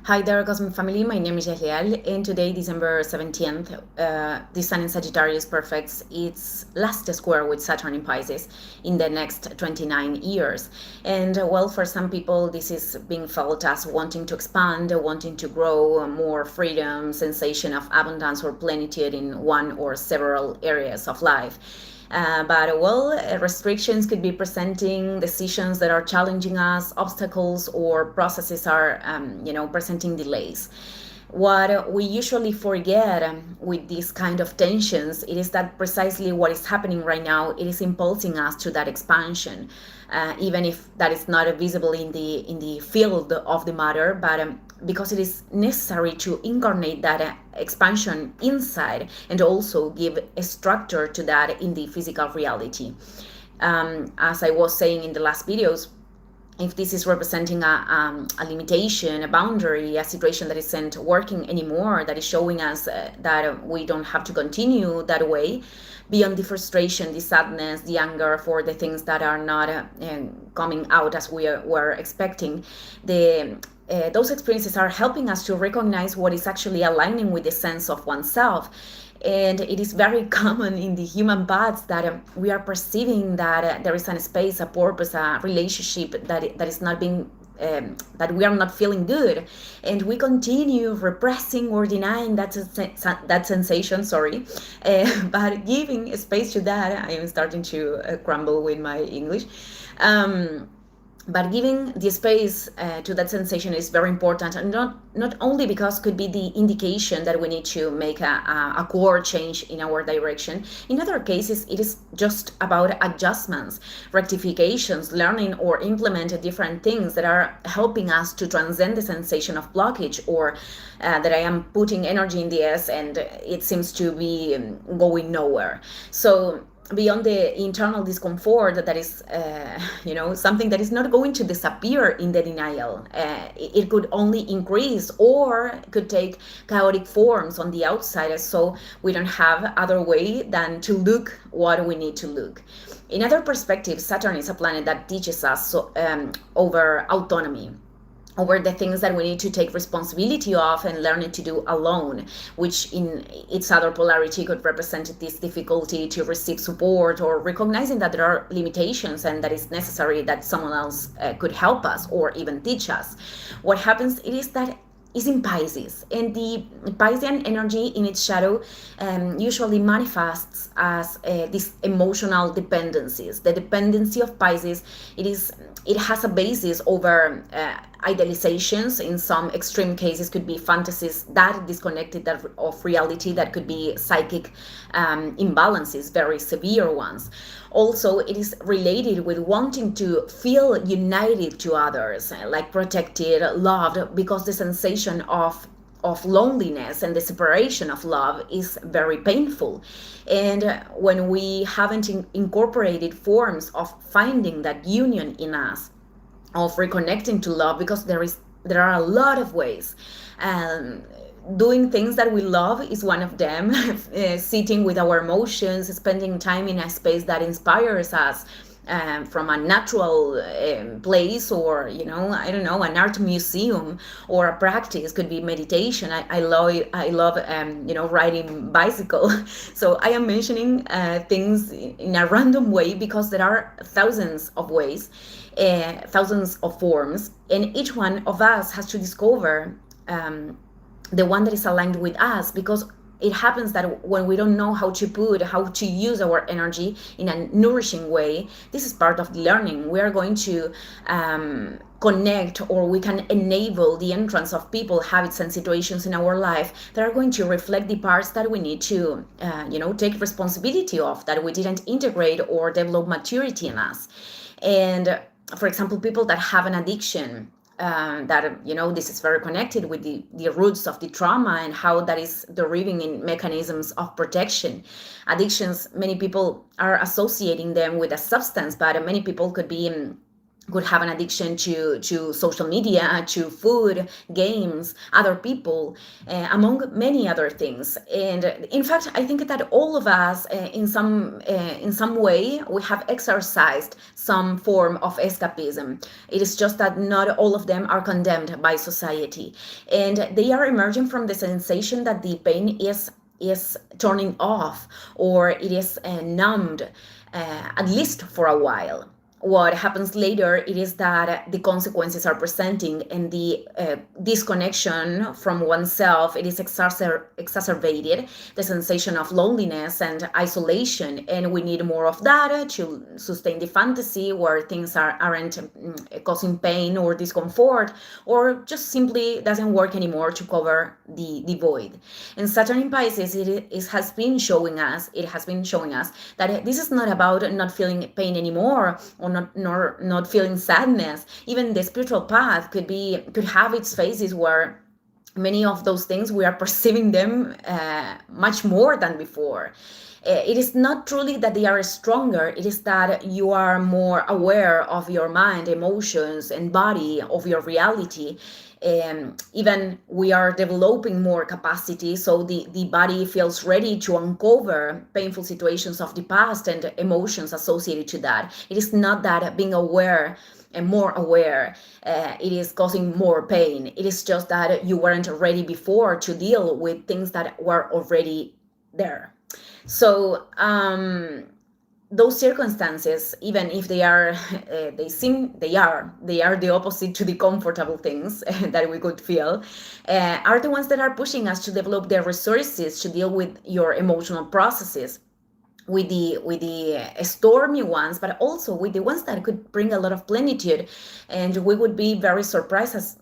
Hi there, Cosmic Family. My name is Yahiel, and today, December 17th, the Sun in Sagittarius perfects its last square with Saturn in Pisces in the next 29 years. And well, for some people, this is being felt as wanting to expand, wanting to grow, more freedom, sensation of abundance or plenitude in one or several areas of life. Restrictions could be presenting decisions that are challenging us, obstacles or processes are, presenting delays. What we usually forget with these kind of tensions, it is that precisely what is happening right now, it is impulsing us to that expansion, even if that is not visible in the field of the matter, but because it is necessary to incarnate that expansion inside and also give a structure to that in the physical reality. As I was saying in the last videos, if this is representing a limitation, a boundary, a situation that isn't working anymore, that is showing us that we don't have to continue that way, beyond the frustration, the sadness, the anger for the things that are not coming out as we were expecting, those experiences are helping us to recognize what is actually aligning with the sense of oneself. And it is very common in the human paths that we are perceiving that there is a space, a purpose, a relationship that is not being that we are not feeling good, and we continue repressing or denying that sensation. But giving space to that, I am starting to crumble with my English. But giving the space to that sensation is very important, and not only because could be the indication that we need to make a core change in our direction. In other cases, it is just about adjustments, rectifications, learning or implement different things that are helping us to transcend the sensation of blockage, or that I am putting energy in the S and it seems to be going nowhere. So beyond the internal discomfort that is something that is not going to disappear in the denial, it could only increase or could take chaotic forms on the outside, so we don't have other way than to look what we need to look. In other perspectives, Saturn is a planet that teaches us over autonomy, over the things that we need to take responsibility of and learning to do alone, which in its other polarity could represent this difficulty to receive support or recognizing that there are limitations and that it's necessary that someone else could help us or even teach us. What happens it is that is in Pisces, and the Piscean energy in its shadow usually manifests as these emotional dependencies. The dependency of Pisces, it has a basis over idealizations. In some extreme cases could be fantasies that disconnected of reality, that could be psychic imbalances, very severe ones. Also, it is related with wanting to feel united to others, like protected, loved, because the sensation of loneliness and the separation of love is very painful. And when we haven't incorporated forms of finding that union in us, of reconnecting to love, because there are a lot of ways. Doing things that we love is one of them. Sitting with our emotions, spending time in a space that inspires us, from a natural place, or I don't know, an art museum, or a practice could be meditation. I love riding bicycle. So I am mentioning things in a random way because there are thousands of ways, thousands of forms, and each one of us has to discover the one that is aligned with us, because it happens that when we don't know how to use our energy in a nourishing way, this is part of the learning. We are going to connect, or we can enable the entrance of people, habits, and situations in our life that are going to reflect the parts that we need to take responsibility of, that we didn't integrate or develop maturity in us. And for example, people that have an addiction, that this is very connected with the roots of the trauma and how that is deriving in mechanisms of protection. Addictions, many people are associating them with a substance, but many people could be could have an addiction to social media, to food, games, other people, among many other things. And in fact, I think that all of us, in some way, we have exercised some form of escapism. It is just that not all of them are condemned by society, and they are emerging from the sensation that the pain is turning off, or it is numbed, at least for a while. What happens later, it is that the consequences are presenting, and the disconnection from oneself, it is exacerbated, the sensation of loneliness and isolation, and we need more of that to sustain the fantasy where things aren't causing pain or discomfort, or just simply doesn't work anymore to cover the void. And Saturn in Pisces, it has been showing us that this is not about not feeling pain anymore, or not feeling sadness. Even the spiritual path could have its phases where many of those things we are perceiving them much more than before. It is not truly that they are stronger, it is that you are more aware of your mind, emotions, and body, of your reality. Even we are developing more capacity, so the body feels ready to uncover painful situations of the past and emotions associated to that. It is not that being aware and more aware, it is causing more pain. It is just that you weren't ready before to deal with things that were already there. So those circumstances, even if they are the opposite to the comfortable things that we could feel, are the ones that are pushing us to develop the resources to deal with your emotional processes, with the stormy ones, but also with the ones that could bring a lot of plenitude. And we would be very surprised, as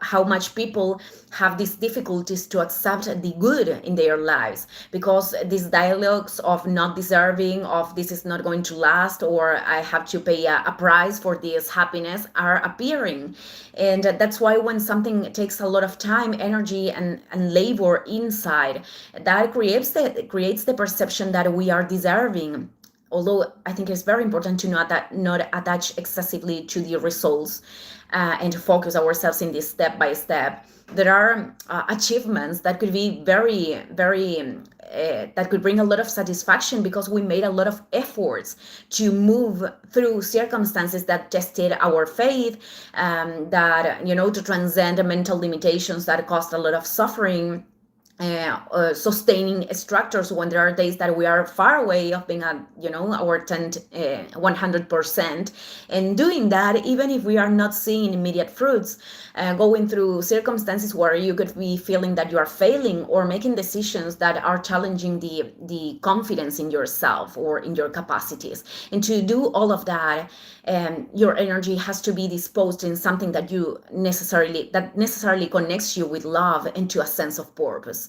how much people have these difficulties to accept the good in their lives, because these dialogues of not deserving, of this is not going to last, or I have to pay a price for this happiness, are appearing. And that's why when something takes a lot of time, energy, and labor inside, that creates the perception that we are deserving. Although I think it's very important to not attach excessively to the results, and to focus ourselves in this step by step. There are achievements that could be very, very, that could bring a lot of satisfaction, because we made a lot of efforts to move through circumstances that tested our faith, to transcend mental limitations that caused a lot of suffering. Sustaining structures when there are days that we are far away of being at our 100%, and doing that even if we are not seeing immediate fruits, going through circumstances where you could be feeling that you are failing, or making decisions that are challenging the confidence in yourself or in your capacities. And to do all of that, your energy has to be disposed in something that necessarily connects you with love and to a sense of purpose.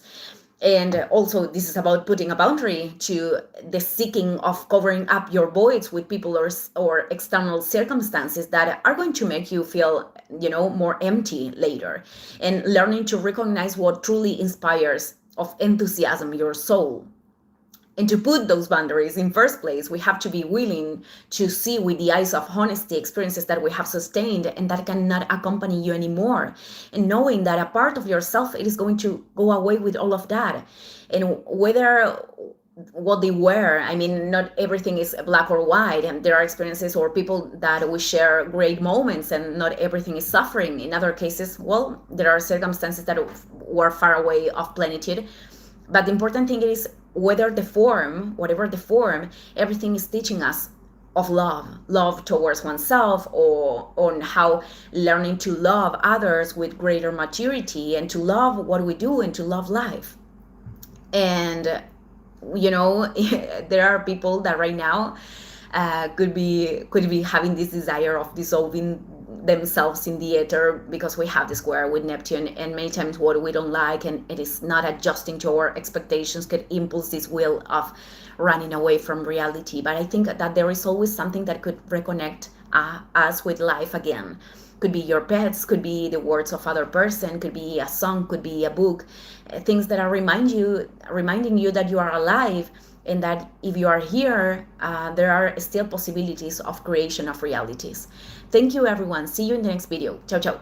And also, this is about putting a boundary to the seeking of covering up your voids with people or external circumstances that are going to make you feel more empty later, and learning to recognize what truly inspires of enthusiasm your soul. And to put those boundaries in first place, we have to be willing to see with the eyes of honesty experiences that we have sustained and that cannot accompany you anymore. And knowing that a part of yourself, it is going to go away with all of that. And whether what they were, not everything is black or white, and there are experiences or people that we share great moments, and not everything is suffering. In other cases, well, there are circumstances that were far away of plenitude. But the important thing is, whatever the form, everything is teaching us of love towards oneself, or on how learning to love others with greater maturity, and to love what we do, and to love life. And there are people that right now could be having this desire of dissolving themselves in the ether, because we have the square with Neptune, and many times what we don't like and it is not adjusting to our expectations could impulse this will of running away from reality. But I think that there is always something that could reconnect us with life again. Could be your pets, could be the words of other person, could be a song, could be a book, things that are reminding you that you are alive, and that if you are here, there are still possibilities of creation of realities. Thank you, everyone. See you in the next video. Ciao, ciao.